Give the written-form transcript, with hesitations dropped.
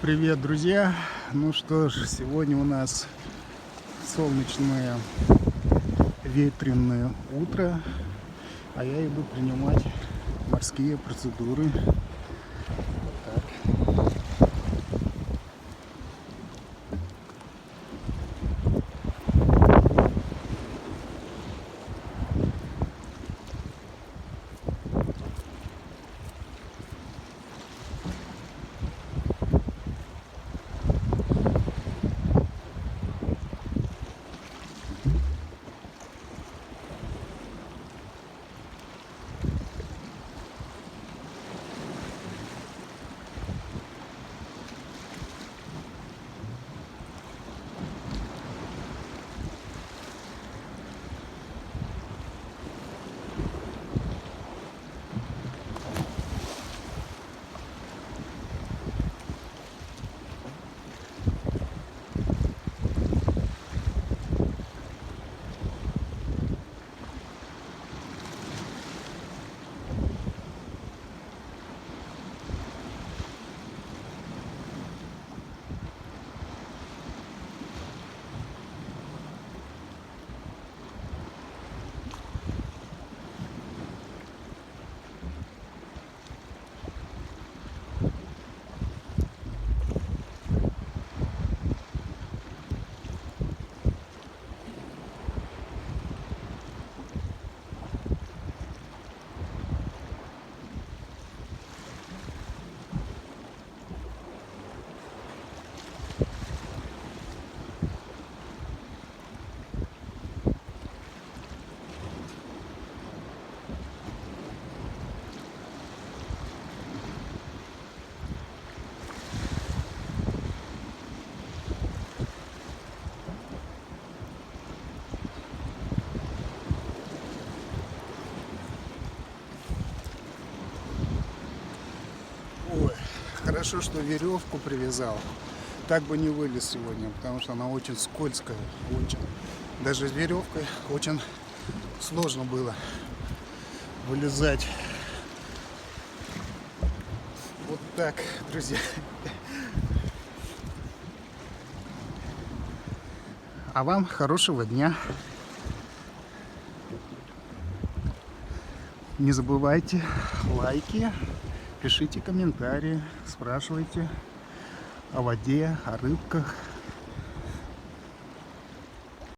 Привет, друзья! Ну что ж, сегодня у нас солнечное ветреное утро, а я иду принимать морские процедуры. Так. Ой, хорошо, что веревку привязал. Так бы не вылез сегодня, потому что она очень скользкая, очень. Даже с веревкой очень сложно было вылезать. Вот так, друзья. А вам хорошего дня. Не забывайте лайки, пишите комментарии, спрашивайте о воде, о рыбках.